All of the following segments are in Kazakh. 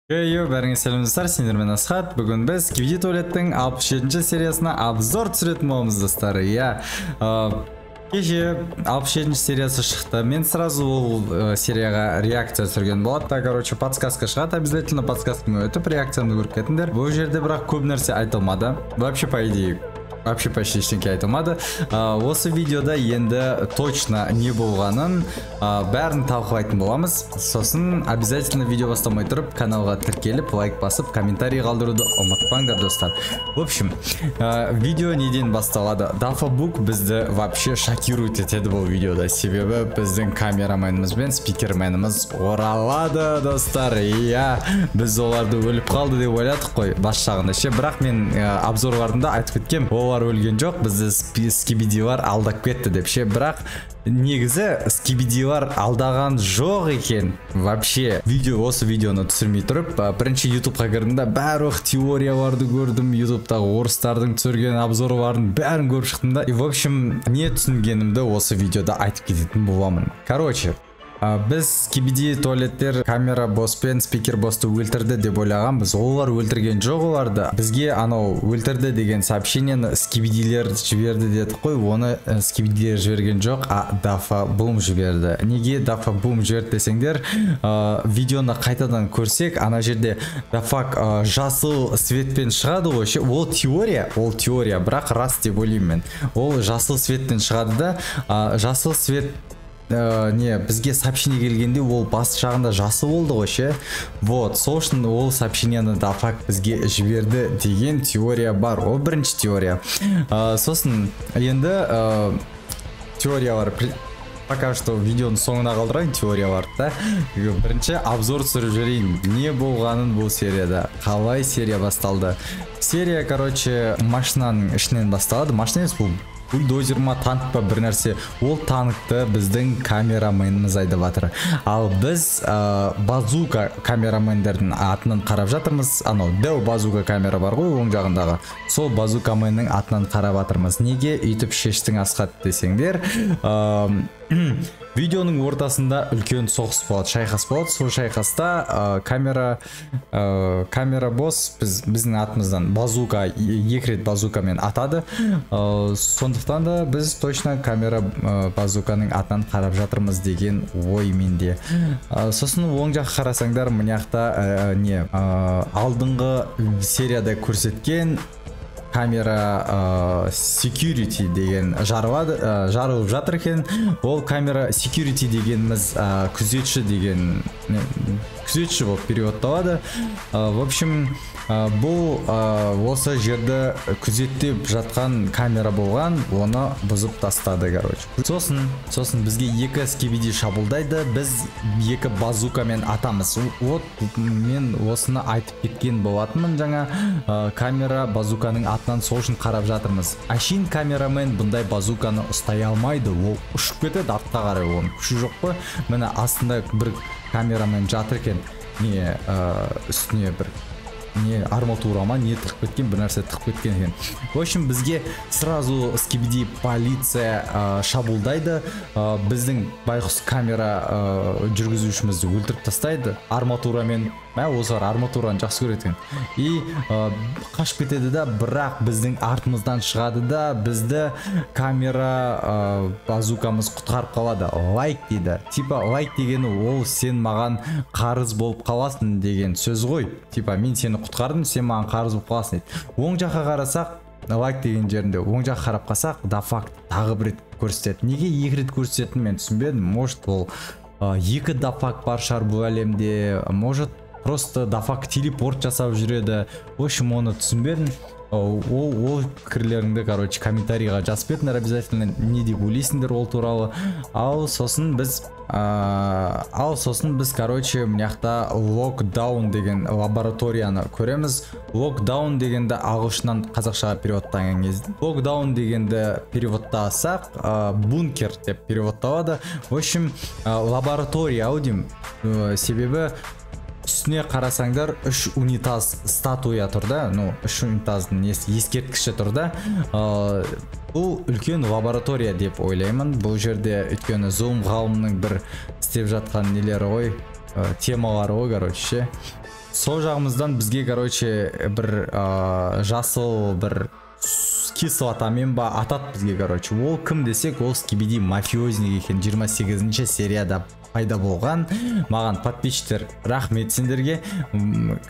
Бәріңіз сәлемдестер, сендермен Асхат. Бүгін біз KBD Туалеттің 67-ші сериясына обзор түсіретін боламыз, достар. Кеше 67-ші сериясы шықты. Мен сразу ол серияға реакция түсірген болады. Короче, подсказка шығады, обязательно подсказкамен өтіп реакциямды көріп кетіңдер. Бұл жерде бірақ көп нәрсе айтылмады. Вообще, по идее, вообще почти ештеңке айтылмады. Осы видеода енді точно не болғанын бәрін талқылайтын боламыз. Сосын обязательно видео бастамай тұрып каналға тіркеліп, лайк басып, комментарий қалдыруды ұмытпаңдар, достар. В общем, видео неден басталады? Дафабук бізді вообще шокирует етеді бұл видеода. Себебі біздің камераменіміз бен спикерменіміз оралады, достар. Біз оларды өліп қалды деп ойладық қой бас жағында. Бірақ мен обзорларында айтып кеткем, олар өлген жоқ, бізді скибидилар алдап кетті деп. Бірақ негізі скибидилар алдаған жоқ екен. Вообще осы видеоны түсірмей тұрып, бірінші ютубқа кірдім, барлық теорияларды көрдім, ютубтағы орыстардың түсірген обзорларын бәрін көріп шықтым. И в общем, не түсінгенімді осы видеода айтып кететін боламын. Короче, біз KBD туалеттер камера босс пен спикер боссты өлтірді деп ойлағанбыз. Олар өлтірген жоқ оларды. Бізге анау өлтірді деген сообщениені скибидилер жіберді дедік қой. Оны скибидилер жіберген жоқ, Дафабум жіберді. Неге Дафабум жіберді десеңдер, видеоны қайтадан көрсек, ана жерде Дафак жасыл светпен шығады ғой. Ол теория, бірақ рас деп ойлаймын мен. Ол жасыл светтен шығады да, жасыл свет бізге сообщение келгенде ол бас жағында жасы болды ғой ше. Вот, сол үшін ол сообщениені Дафак бізге жіберді деген теория бар. Ол бірінші теория. Сосын енді теориялар пока что видеоның соңына қалдырайын теорияларды. Бірінші обзор түсіріп жүрейін. Не болғанын бұл серияда? Қалай серия басталды? Серия, короче, машинаның ішінен басталады. Машина емес, бұл бульдозер ма, танк па, бір нәрсе. Ол танкты біздің камераменіміз айдап жатыр. Ал біз базука камерамендердің атынан қарап жатырмыз. Анау дәу базука камера бар ғой оң жағындағы. Сол базукаменнің атынан қарап жатырмыз. Неге үйтіп шештің Асхат десеңдер? Видеоның ортасында үлкен соғыс болады, шайқас болады. Сол шайқаста камера босс біздің атымыздан базука, екі рет базукамен атады. Сондықтан да біз точно камера базуканың атынан қарап жатырмыз деген ой менде. Сосын оң жаққа қарасаңдар, мынаяқта алдыңғы серияда көрсеткен камера security деген жарылып жатыр екен. Ол камера security дегеніміз күзетші деген, күзетші болып переводталады. В общем, бұл осы жерді күзеттеп жатқан камера болған, оны бұзып тастады, короче. Сосын бізге екі скибиди шабуылдайды, біз екі базукамен атамыз. Вот мен осыны айтып кеткен болатынмын жаңа. Камера базуканың атынан сол үшін қарап жатырмыз. Ашин камерамен бұндай базуканы ұстай алмайды, ол ұшып кетеді артқа қарай, оның күші жоқ қой. Міне астында бір камерамен жатыр екен, үстіне бір арматура ма, не тығып кеткен, бір нәрсе тығып кеткен екен. В общем, бізге сразу скибиди полиция шабуылдайды. Біздің байқұс камера жүргізушімізді өлтіріп тастайды арматурамен. Осылар арматураны жақсы көретін. И қашып кетеді да, бірақ біздің артымыздан шығады да, бізді камера базукамыз құтқарып қалады. Лайк дейді. Типа лайк дегені ол сен маған қарыз болып қаласың деген сөз ғой. Типа мен сені құтқардым, сен маған қарыз болып қаласың дейді. Оң жаққа қарасақ, лайк деген жерінде оң жаққа қарап қалсақ, Дафак тағы бір рет көрсетеді. Неге екі рет көрсететінін мен түсінбедім. Может, ол екі Дафак бар шығар бұл әлемде, может просто Дафак телепорт жасап жүреді. В общем, оны түсінбедім. Ол пікірлеріңді, короче, комментарийға жазып кетіңдер обязательно, не деп ойлайсыңдар ол туралы. Ал сосын біз, короче, мынаяқта локдаун деген лабораторияны көреміз. Локдаун дегенді ағылшыннан қазақшаға переводтаған кезде. Локдаун дегенді переводтасақ, бункер деп переводталады. В общем, лаборатория аудим, себебі үстіне қарасаңдар 3 унитаз статуя тұр да, 3 унитаздың ескерткіші тұр да. Бұл үлкен лаборатория деп ойлаймын. Бұл жерде өйткені Zoom ғалымның бір істеп жатқан нелері ғой, темалары ғой, короче. сол жағымыздан бізге короче бір жасыл бір кислотамен ба атат бізге короче. Ол кім десек, ол Скибиди мафиозник екен. 28-ші серияда пайда болған. Маған подписчиктер рахмет сендерге.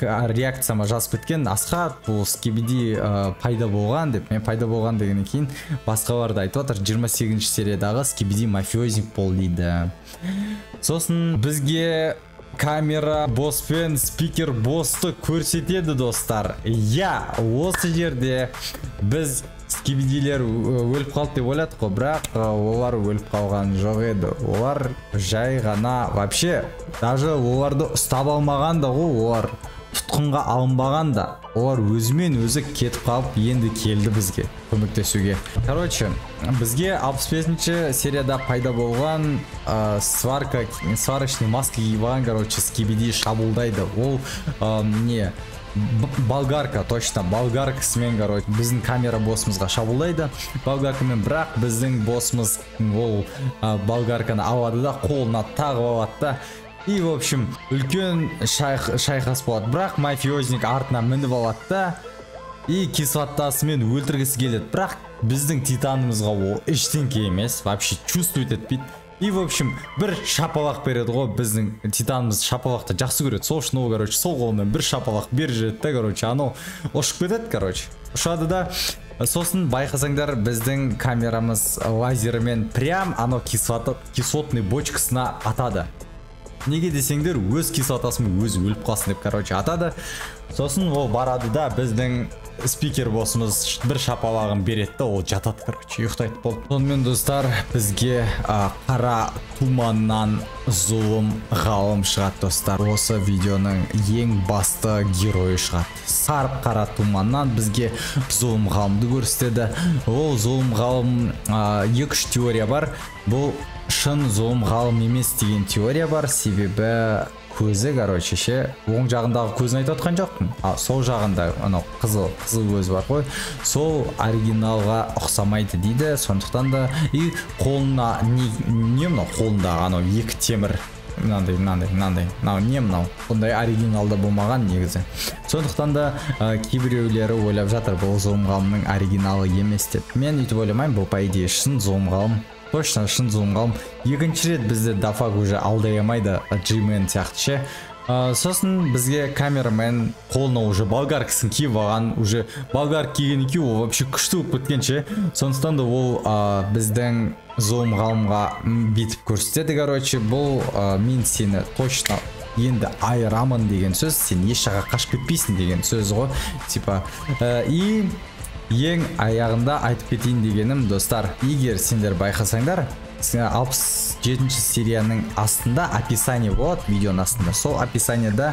Реакцияма жазып кеткен, Асхат бұл Скибиди пайда болған деп. Мен пайда болған дегеннен кейін басқаларды айтып отыр. 28-ші сериядағы Скибиди мафиозник бол дейді. Сосын бізге камера босс пен спикер боссты көрсетеді достар. Осы жерде біз Скибидилер өліп қалды деп ойладық қой, бірақ олар өліп қалған жоқ еді. Олар жай ғана вообще даже оларды ұстап алмаған да ғой, олар тұтқынға алынбаған да. Олар өзімен өзі кетіп қалып, енді келді бізге көмектесуге. Короче, бізге 65-ші серияда пайда болған сварочный маска киіп алған, короче, Скибиди шабуылдайды. Ол не болгарка, точно болгаркасымен, короче, біздің камера боссымызға шабуылдайды. Болгаркамен, бірақ біздің боссымыз ол болгарканы алады да, қолына тағып алады да. И в общем, үлкен шайқас болады. Бірақ мафиозник артына мініп алады да, и кислотасымен өлтіргісі келеді. Бірақ біздің титанымызға ол ештеңке емес, вообще чувствует етпейді. И в общем, бір шапалақ береді ғой, біздің титанымыз шапалақты жақсы көреді. Сол үшін ол, короче, сол қолымен бір шапалақ беріп жібереді да, короче, анау ұшып кетеді, короче. Ұшады да. Сосын байқасаңдар, біздің камерамыз лазермен прям анау кислотный бочкасына атады. Неге десеңдер, өз кислотасымен өзі өліп қалсын деп, короче, атады. Сосын ол барады да, біздің спикер боссымыз бір шапалағын береді да, ол жатады, короче, ұйықтайды болды. Сонымен достар, бізге қара туманнан зұлым ғалым шығады достар. Осы видеоның ең басты геройы шығады. Сарып қара туманнан бізге зұлым ғалымды көрсетеді. Ол зұлым ғалым 2-3 теория бар. Бұл шын зұлым ғалым емес деген теория бар, себебі көзі, короче, оң жағындағы көзін айтып отқан жоқпын. Сол жағында анау қызыл көз бар ғой. Сол оригиналға ұқсамайды дейді. Сондықтан да и қолына не мынау қолындағы анау екі темір мынандай не мынау ондай оригиналда болмаған негізі. Сондықтан да кейбіреулері ойлап жатыр, бұл зұлым ғалымның оригиналы емес деп. Мен үйтіп ойламаймын, бұл по идее шын зұлым ғалым. Точно шын зұлым ғалым. Екінші рет бізді Дафак уже алдай алмайды, G-мен сияқты ше. Сосын бізге камерамен қолына уже болгаркасын киіп алған, уже болгарка киген екен, ол вообще күшті болып кеткен ше. Сондықтан да ол біздің зұлым ғалымға бетіп көрсетеді, короче, бұл мен сені точно енді айырамын деген сөз, сен еш жаққа қашып кетпейсің деген сөз ғой. Типа, и ең аяғында айтып кетейін дегенім, достар, егер сендер байқасаңдар, 67-ші серияның астында описание болады, видеоның астында. Сол описаниеда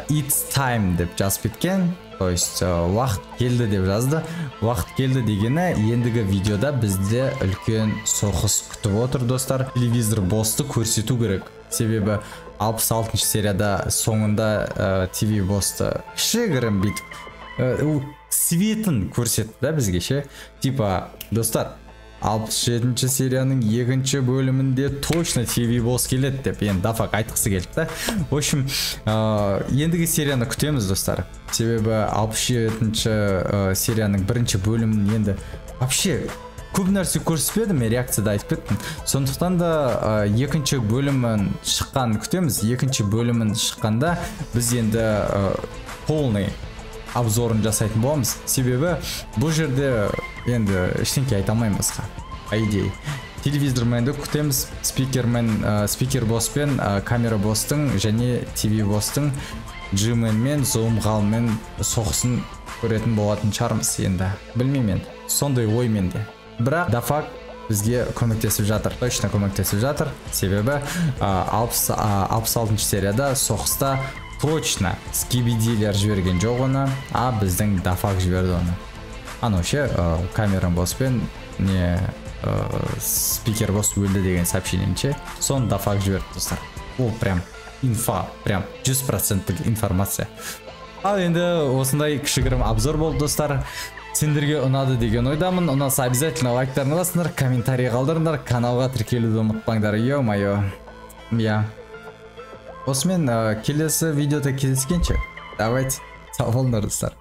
it's time деп жазып кеткен, то есть уақыт келді деп жазды. Уақыт келді дегені ендігі видеода бізде үлкен соғыс күтіп отыр, достар. Телевизор боссты көрсету керек, себебі 66-ші серияда соңында TV боссты кішігірім бүйтіп светін көрсетті да бізге ше. Типа, достар, 67-ші серияның 2-ші бөлімінде точно TV босс келеді деп енді Дафак айтқысы келді да. В общем, ендігі серияны күтеміз, достар. Себебі 67-ші серияның 1-ші бөлімін енді вообще көп нәрсе көрсетпеді, мен реакцияда айтып кеттім. Сондықтан да 2-ші бөлімін шыққанын күтеміз. 2-ші бөлімін шыққанда біз енді полный обзорын жасайтын боламыз. Себебі бұл жерде енді ештеңке айта алмаймыз. По идее, телевизорменді күтеміз. Спикер босс пен камера босстың және TV босстың G-мен мен зұлым ғалыммен соғысын көретін болатын шығармыз енді. Білмеймін, сондай оймен де. Бірақ Дафак бізге көмектесіп жатыр, точно көмектесіп жатыр. Себебі 66-ші серияда соғыста точно Скибидилер жіберген жоқ оны, біздің Дафак жіберді оны. Анау ше, камера босс пен не спикер босс өлді деген сообщениені ше, соны Дафак жіберді, достар. Ол прям инфа, прям 100% информация. Ал енді осындай кішігірім обзор болды, достар. Сендерге ұнады деген ойдамын. Ұнаса обязательно лайктарын басыңдар, комментарий қалдырыңдар, каналға тіркелуді ұмытпаңдар. Ё-моё. Осымен келесі видеода кездескенше. давайте сау болыңдар достар.